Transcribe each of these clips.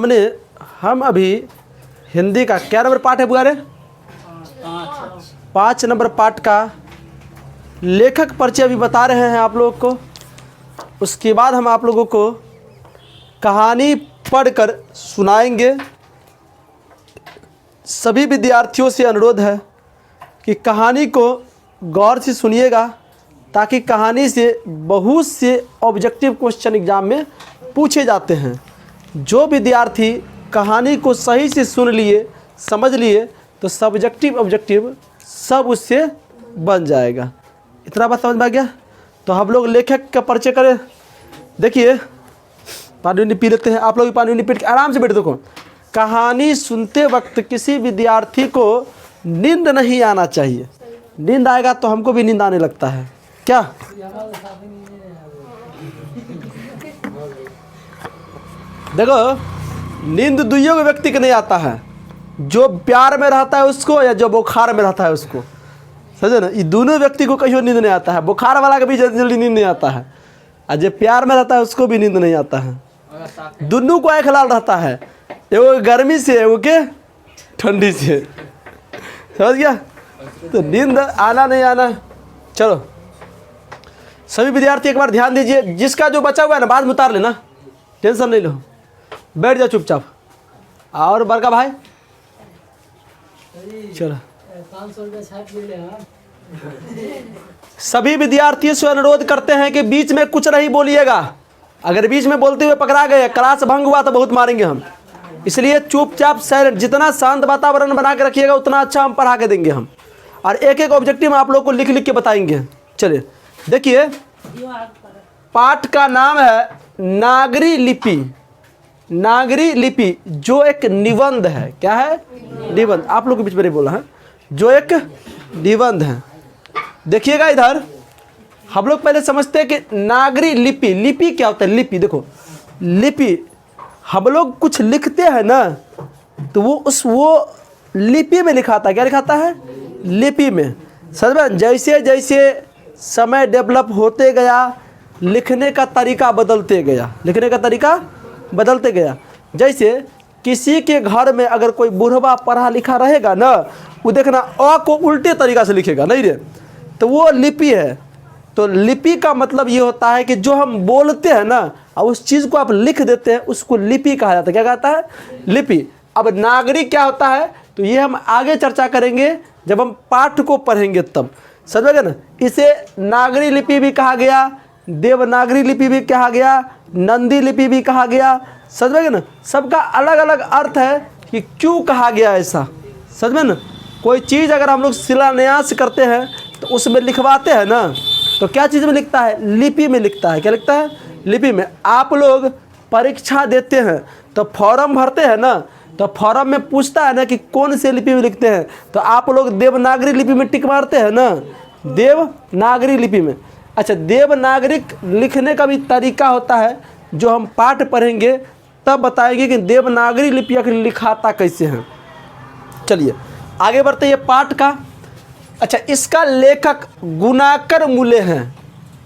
हमने हम अभी हिंदी का क्या नंबर पाठ है बुआरे? 5 नंबर पाठ का लेखक परिचय अभी बता रहे हैं आप लोगों को। उसके बाद हम आप लोगों को कहानी पढ़कर सुनाएंगे। सभी विद्यार्थियों से अनुरोध है कि कहानी को गौर से सुनिएगा, ताकि कहानी से बहुत से ऑब्जेक्टिव क्वेश्चन एग्जाम में पूछे जाते हैं। जो विद्यार्थी कहानी को सही से सुन लिए, समझ लिए, तो सब्जेक्टिव ऑब्जेक्टिव सब उससे बन जाएगा। इतना बात समझ में आ गया? तो हम लोग लेखक का परिचय करें। देखिए, पानी नहीं पी लेते हैं। आप लोग भी पानी नहीं पी के आराम से बैठ। देखो, कहानी सुनते वक्त किसी विद्यार्थी को नींद नहीं आना चाहिए। नींद आएगा तो हमको भी नींद आने लगता है क्या? देखो, नींद दुइयों के व्यक्ति के नहीं आता है, जो प्यार में रहता है उसको या जो बुखार में रहता है उसको। समझे ना? ये दोनों व्यक्ति को कहीं नींद नहीं आता है। बुखार वाला का भी जल्दी नींद नहीं आता है, और जो प्यार में रहता है उसको भी नींद नहीं आता है। दोनों को आँख लाल रहता है, एगो गर्मी से, एगो के ठंडी से। समझ गया? तो नींद आना नहीं आना। चलो सभी विद्यार्थी एक बार ध्यान दीजिए। जिसका जो बचा हुआ है ना, बाद में उतार लेना, टेंशन नहीं लो, बैठ जाओ चुपचाप। और बड़का भाई चलो, 500 रुपये छाप ले ले। सभी विद्यार्थियों से अनुरोध करते हैं कि बीच में कुछ नहीं बोलिएगा। अगर बीच में बोलते हुए पकड़ा गए, क्लास भंग हुआ तो बहुत मारेंगे हम। इसलिए चुपचाप साइलेंट, जितना शांत वातावरण बना के रखिएगा उतना अच्छा हम पढ़ा के देंगे हम। और एक एक ऑब्जेक्टिव आप लोग को लिख लिख के बताएंगे। चलिए देखिए, पाठ का नाम है नागरी लिपि। नागरी लिपि जो एक निबंध है। क्या है? निबंध। आप लोग के बीच में नहीं बोला है, जो एक निबंध है। देखिएगा इधर, हम लोग पहले समझते हैं कि नागरी लिपि, लिपि क्या होता है? लिपि देखो, लिपि हम लोग कुछ लिखते हैं ना, तो वो लिपि में लिखाता है। क्या लिखाता है? लिपि में। समझ में? जैसे जैसे समय डेवलप होते गया, लिखने का तरीका बदलते गया, लिखने का तरीका बदलते गया। जैसे किसी के घर में अगर कोई बूढ़वा पढ़ा लिखा रहेगा ना, वो देखना अ को उल्टे तरीका से लिखेगा, नहीं रे, तो वो लिपि है। तो लिपि का मतलब ये होता है कि जो हम बोलते हैं ना और उस चीज़ को आप लिख देते हैं, उसको लिपि कहा जाता है। क्या कहता है? लिपि। अब नागरिक क्या होता है, तो ये हम आगे चर्चा करेंगे जब हम पाठ को पढ़ेंगे तब। समझेगा ना? इसे नागरी लिपि भी कहा गया, देवनागरी लिपि भी कहा गया, नंदी लिपि भी कहा गया। समझ में ना? सबका अलग अलग अर्थ है कि क्यों कहा गया ऐसा। समझ में ना? कोई चीज़ अगर हम लोग शिलान्यास करते हैं तो उसमें लिखवाते हैं ना, तो क्या चीज़ में लिखता है? लिपि में लिखता है। क्या लिखता है? लिपि में। आप लोग परीक्षा देते हैं तो फॉर्म भरते हैं ना, तो फॉर्म में पूछता है ना कि कौन से लिपि में लिखते हैं, तो आप लोग देवनागरी लिपि में टिक मारते हैं ना, देवनागरी लिपि में। अच्छा, देवनागरिक लिखने का भी तरीका होता है, जो हम पाठ पढ़ेंगे तब बताएंगे कि देवनागरी लिपि आखिर लिखाता कैसे है। चलिए आगे बढ़ते हैं पाठ का। अच्छा, इसका लेखक गुणाकर मूले हैं।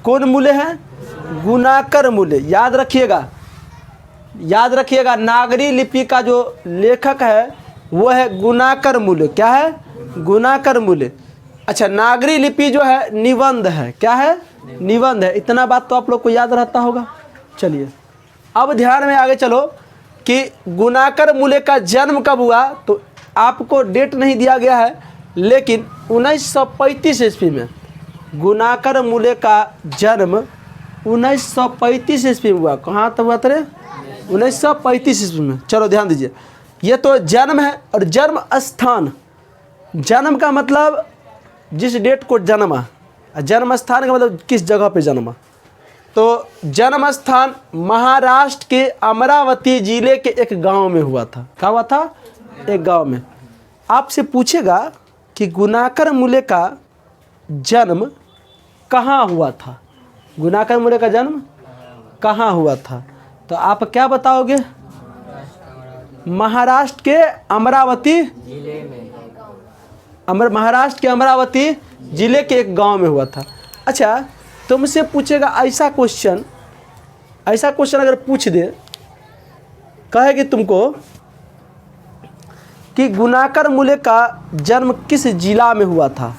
कौन मूले हैं? गुणाकर मूले। याद रखिएगा, याद रखिएगा, नागरी लिपि का जो लेखक है वो है गुणाकर मूले। क्या है? गुणाकर मूले। अच्छा, नागरी लिपि जो है निबंध है। क्या है? निबंध है। इतना बात तो आप लोग को याद रहता होगा। चलिए अब ध्यान में आगे चलो कि गुणाकर मूले का जन्म कब हुआ, तो आपको डेट नहीं दिया गया है, लेकिन 1935 ईस्वी में गुणाकर मूले का जन्म 1935 ईस्वी में हुआ। कहाँ तक हुआ तेरे? 1935 ईस्वी में। चलो ध्यान दीजिए, ये तो जन्म है। और जन्म स्थान, जन्म का मतलब जिस डेट को जन्मा, जन्म स्थान का मतलब किस जगह पे जन्मा। तो जन्म स्थान महाराष्ट्र के अमरावती जिले के एक गांव में हुआ था। क्या हुआ था? एक गांव में। आपसे पूछेगा कि गुणाकर मूले का जन्म कहाँ हुआ था, गुणाकर मूले का जन्म कहाँ हुआ था, तो आप क्या बताओगे? महाराष्ट्र के अमरावती जिले में, महाराष्ट्र के अमरावती जिले के एक गांव में हुआ था। अच्छा, तुमसे पूछेगा ऐसा क्वेश्चन अगर पूछ दे, कहेगी तुमको कि गुनाकर मूल्य का जन्म किस जिला में हुआ था,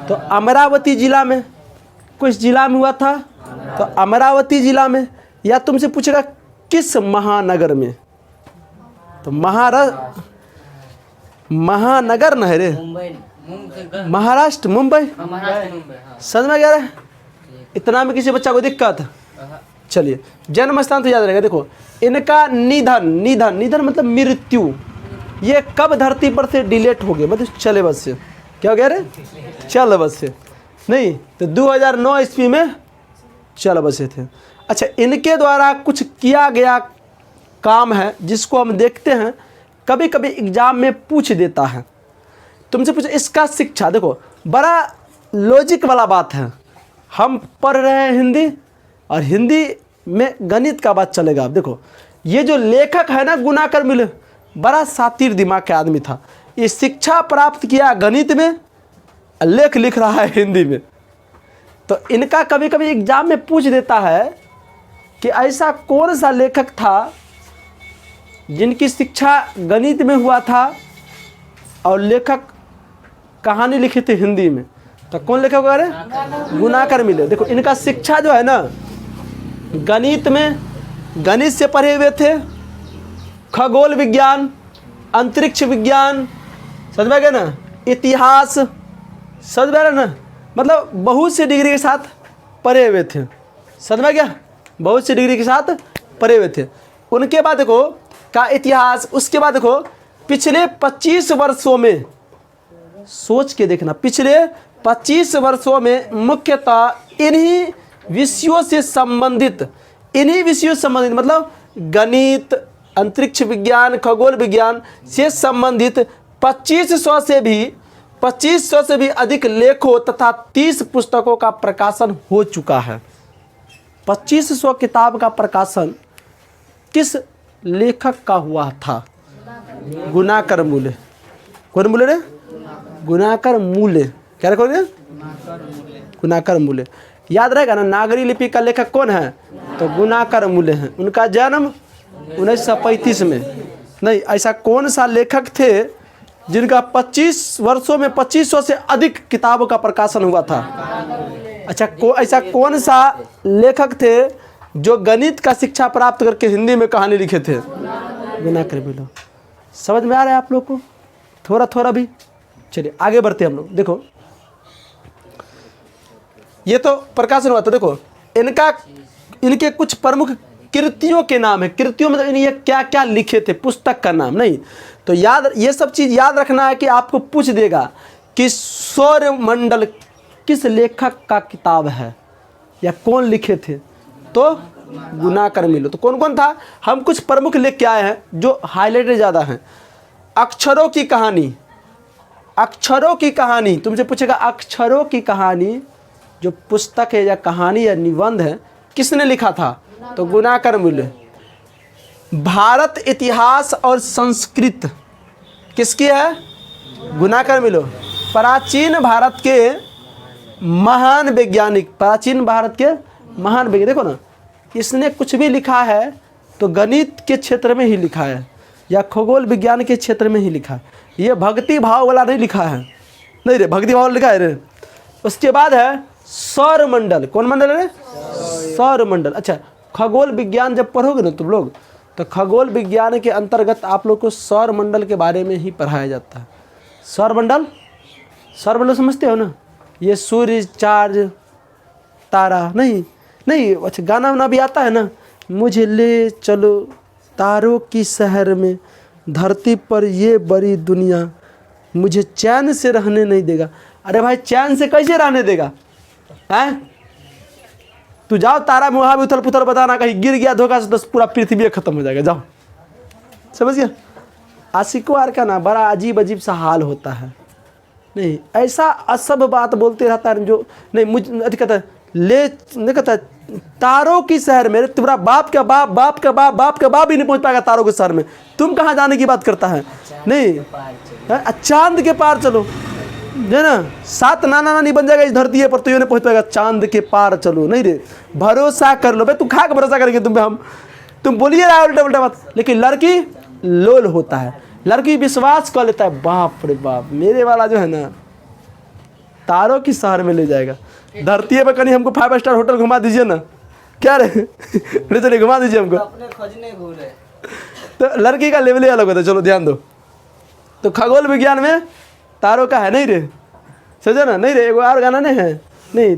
तो अमरावती जिला में। किस जिला में हुआ था, तो अमरावती जिला में। या तुमसे पूछेगा किस महानगर में, तो महानगर न है रे, महाराष्ट्र, मुंबई। समझ में क्या रहा, इतना में किसी बच्चा को दिक्कत। चलिए जन्म स्थान तो याद रहेगा। देखो इनका निधन मतलब मृत्यु, ये कब धरती पर से डिलीट हो गए, मतलब चले बस से। क्या हो गया रे, चल बस से नहीं, तो 2009 ईस्वी में चल बसे थे। अच्छा, इनके द्वारा कुछ किया गया काम है जिसको हम देखते हैं, कभी कभी एग्जाम में पूछ देता है। तुमसे पूछे इसका शिक्षा, देखो बड़ा लॉजिक वाला बात है। हम पढ़ रहे हैं हिंदी, और हिंदी में गणित का बात चलेगा। अब देखो ये जो लेखक है ना गुनाकर मिले, बड़ा सातिर दिमाग का आदमी था। ये शिक्षा प्राप्त किया गणित में, लेख लिख रहा है हिंदी में। तो इनका कभी कभी एग्जाम में पूछ देता है कि ऐसा कौन सा लेखक था जिनकी शिक्षा गणित में हुआ था और लेखक कहानी लिखी थी हिंदी में, तो कौन लेखक वगैरह, गुनाकर मिले। देखो इनका शिक्षा जो है ना गणित में, गणित से पढ़े हुए थे, खगोल विज्ञान, अंतरिक्ष विज्ञान, समझ में गया ना, इतिहास, समझ में ना, मतलब बहुत सी डिग्री के साथ पढ़े हुए थे। समझ में गया, बहुत सी डिग्री के साथ पढ़े हुए थे। उनके बाद देखो का इतिहास, उसके बाद देखो पिछले 25 वर्षों में, सोच के देखना, पिछले 25 वर्षों में मुख्यतः इन्हीं विषयों से संबंधित मतलब गणित, अंतरिक्ष विज्ञान, खगोल विज्ञान से संबंधित 2500 से भी अधिक लेखों तथा 30 पुस्तकों का प्रकाशन हो चुका है। 2500 किताब का प्रकाशन किस लेखक का हुआ था, गुनाकर मूल्य। कौन मूल्य रे, गुनाकर मूल्य। क्या रखोगे, गुनाकर मूल्य। याद रहेगा ना, नागरी लिपि का लेखक कौन है, तो गुनाकर मूल्य है। उनका जन्म 1935 में। नहीं, ऐसा कौन सा लेखक थे जिनका 25 वर्षों में 2500 से अधिक किताबों का प्रकाशन हुआ था। अच्छा, ऐसा कौन सा लेखक थे जो गणित का शिक्षा प्राप्त करके हिंदी में कहानी लिखे थे, गुनाकर मूल्य। समझ में आ रहा है आप लोग को, थोड़ा थोड़ा भी। चलिए आगे बढ़ते हम लोग। देखो ये तो प्रकाशन हुआ, तो देखो इनके कुछ प्रमुख कृतियों के नाम है। कृतियों में ये क्या क्या लिखे थे, पुस्तक का नाम नहीं। तो ये सब चीज़ याद रखना है कि आपको पूछ देगा कि सौरमंडल किस लेखक का किताब है या कौन लिखे थे, तो गुनाकर मिलो। तो कौन कौन था, हम कुछ प्रमुख लिख के आए हैं जो हाईलाइटेड ज़्यादा हैं। अक्षरों की कहानी, तुमसे पूछेगा अक्षरों की कहानी जो पुस्तक है या कहानी या निबंध है, किसने लिखा था, तो गुनाकर मूल्य। भारत इतिहास और संस्कृत किसकी है, गुनाकर मिलो। प्राचीन भारत के महान वैज्ञानिक, देखो ना, इसने कुछ भी लिखा है तो गणित के क्षेत्र में ही लिखा है या खगोल विज्ञान के क्षेत्र में ही लिखा है। ये भक्ति भाव वाला नहीं लिखा है, नहीं रे, भक्ति भाव लिखा है रे। उसके बाद है सौरमंडल। कौन मंडल है, सौरमंडल। अच्छा, खगोल विज्ञान जब पढ़ोगे ना तुम लोग, तो खगोल विज्ञान के अंतर्गत आप लोग को सौरमंडल के बारे में ही पढ़ाया जाता है। सौरमंडल समझते हो ना, ये सूर्य, चार्ज, तारा, नहीं, अच्छा गाना वाना भी आता है ना, मुझे ले चलो तारों की शहर में, धरती पर ये बड़ी दुनिया मुझे चैन से रहने नहीं देगा। अरे भाई, चैन से कैसे रहने देगा, हैं? तू जाओ तारा में, वहाँ भी उथल पुथल बताना, कहीं गिर गया धोखा से तो पूरा पृथ्वी खत्म हो जाएगा। जाओ, समझ गया। आशिको आर का ना बड़ा अजीब सा हाल होता है। नहीं, ऐसा असब बात बोलते रहता है जो नहीं, मुझे अधिक कहता है ले, नहीं कहता तारों की शहर में, तुम्हारा बाप का बाप ही नहीं पहुंच पाएगा तारों के शहर में, तुम कहाँ जाने की बात करता है। नहीं, चांद के पार चलो, है ना, 7 नाना नानी बन जाएगा इस धरती पर, तो ये नहीं पहुंच पाएगा। चांद के पार चलो, नहीं रे, भरोसा कर लो। भाई तू खा के भरोसा करेंगे तुम पे हम, तुम बोलिए रहा उल्टा उल्टा बात, लेकिन लड़की लोल होता है, लड़की विश्वास कर लेता है, बाप रे बाप मेरे वाला जो है ना तारों की शहर में ले जाएगा, धरती पे कहीं हमको 5 स्टार होटल घुमा दीजिए ना, क्या रे ले चलिए घुमा दीजिए हमको। अपने खोजने घूरे। तो लड़की का लेवल ही अलग होता है, चलो ध्यान दो। तो खगोल विज्ञान में तारों का है नहीं रे, समझो ना, नहीं रे, एगो और गाना नहीं है, नहीं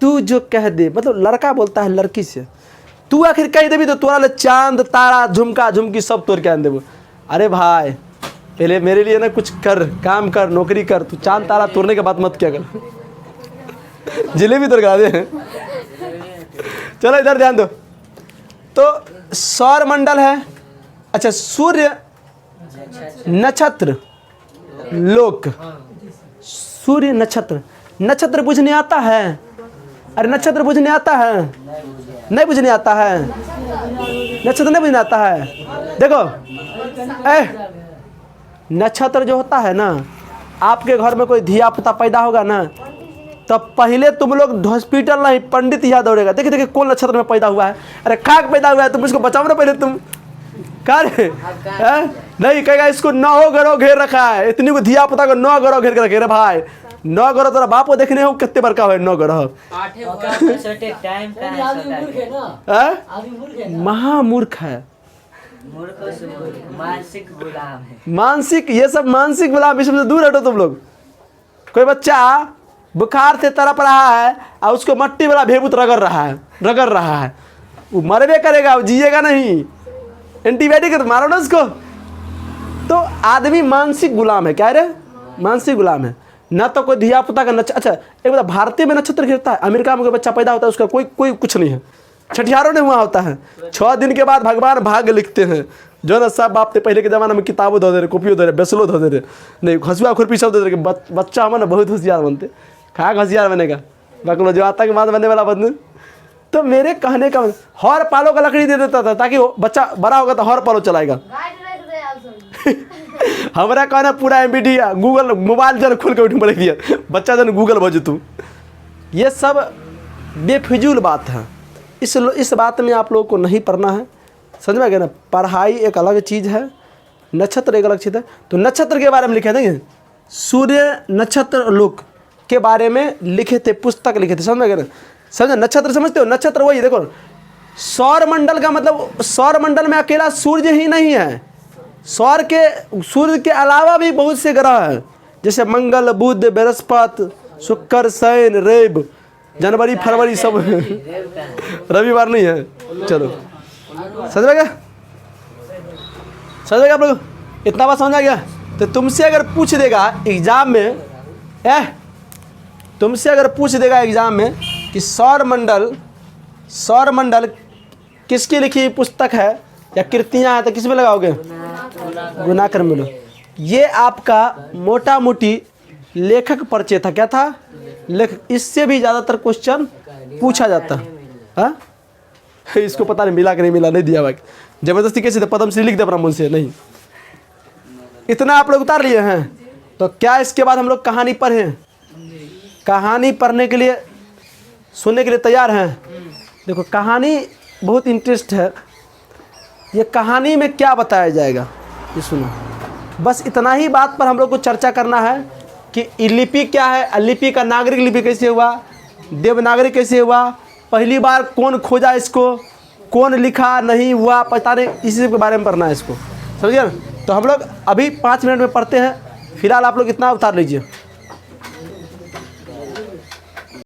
तू जो कह दे, मतलब लड़का बोलता है लड़की से, तू आखिर कह देवी तो तोरा ले चांद तारा झुमका झुमकी सब तोड़ के आन देबो। अरे भाई पहले मेरे लिए ना कुछ कर, काम कर, नौकरी कर, तू चांद तारा तोड़ने के बाद मत क्या कर जिलेबी तोड़ दे। चलो इधर ध्यान दो। तो सौर मंडल है, अच्छा सूर्य नक्षत्र लोक, सूर्य नक्षत्र, नक्षत्र बुझने आता है, अरे नक्षत्र बुझने आता है, नहीं बुझने आता है, नक्षत्र नहीं बुझने आता है। देखो नक्षत्र जो होता है ना, आपके घर में कोई धिया पुता पैदा होगा ना, तब पहले तुम लोग हॉस्पिटल नहीं पंडित याद दौड़ेगा, देखिए देखिए कौन नक्षत्र में पैदा हुआ है, अरे खाक पैदा हुआ है, तुम इसको बचाओ ना पहले, तुम क्या रे नहीं कहेगा इसको 9 ग्रह घेर रखा है, इतनी को धिया पुता को 9 ग्रह घेर के रखे रे भाई, 9 ग्रह तेरा बाप को देखने हो कितने बड़का है 9 ग्रह। टाइम का ये आदमी मूर्ख है ना, हैं? आदमी मूर्ख है ना। महामूर्ख है, मानसिक गुलाम है। मानसिक, ये सब मानसिक गुलाम, इसमें से दूर हटो तुम लोग। कोई बच्चा बुखार से तड़प रहा है और उसको मट्टी वाला भेबूत रगड़ रहा है, वो मरबे करेगा, वो जिएगा नहीं, एंटीबायोटिक मारो ना उसको। तो आदमी मानसिक गुलाम है, क्या रे मानसिक गुलाम है ना। तो कोई धिया पुता का अच्छा एक बार भारतीय में नक्षत्र गिरता है, अमेरिका में कोई बच्चा पैदा होता है उसका कोई कुछ नहीं है, छठियारों ने हुआ होता है, 6 दिन के बाद भगवान भाग्य लिखते हैं, जो ना सब बाप थे पहले के ज़माने में किताबों धो दे रहे, कॉपियों धो रहे, बेसलो धो दे रहे, नहीं हंसुआ खुरपी सब दे रहे, बच्चा हमारा बहुत होशियार बनते, खा होशियार बनेगा, बकलो जो आता के बाद बनने वाला बंद। तो मेरे कहने का हर पालो का लकड़ी दे देता था ताकि बच्चा बड़ा होगा तो हर पालो चलाएगा। हमारा कहना पूरा एमबीडी गूगल मोबाइल जन खोल के उठ पड़ दिया, बच्चा जन गूगल भज तू, ये सब बेफिजूल बात है। इस बात में आप लोगों को नहीं पढ़ना है, समझ में आ गया ना। पढ़ाई एक अलग चीज़ है, नक्षत्र एक अलग चीज़ है। तो नक्षत्र के बारे में लिखे थे, सूर्य नक्षत्र लोक के बारे में लिखे थे, पुस्तक लिखे थे, समझ में आ गया ना। समझे नक्षत्र समझते हो, नक्षत्र वही देखो, सौर मंडल का मतलब सौर मंडल में अकेला सूर्य ही नहीं है, सूर्य के अलावा भी बहुत से ग्रह हैं, जैसे मंगल बुध बृहस्पति शुक्र शनि रवि, जनवरी फरवरी सब रविवार नहीं है। चलो समझ में गया, समझ गया आप लोग, इतना बात समझ आ गया। तो तुमसे अगर पूछ देगा एग्जाम में, तुमसे अगर पूछ देगा एग्जाम में कि सौर मंडल किसकी लिखी पुस्तक है या कृतियाँ हैं, तो किस में लगाओगे, गुनाकर मिलो। ये आपका मोटा मोटी लेखक परिचय था, क्या था लेखक, इससे भी ज़्यादातर क्वेश्चन पूछा जाता है। हाँ इसको पता नहीं मिला कि नहीं मिला, नहीं दिया भाई, जबरदस्ती कैसे पद्मश्री लिख दे अपना मुझसे, नहीं। इतना आप लोग उतार लिए हैं, तो क्या इसके बाद हम लोग कहानी पढ़ें, कहानी पढ़ने के लिए सुनने के लिए तैयार हैं। देखो कहानी बहुत इंटरेस्ट है, ये कहानी में क्या बताया जाएगा ये सुनो, बस इतना ही बात पर हम लोग को चर्चा करना है कि लिपि क्या है, लिपि का नागरिक लिपि कैसे हुआ, देवनागरी कैसे हुआ, पहली बार कौन खोजा इसको, कौन लिखा नहीं हुआ पता नहीं, इसी के बारे में पढ़ना है इसको, समझिए ना। तो हम लोग अभी 5 मिनट में पढ़ते हैं, फिलहाल आप लोग इतना उतार लीजिए।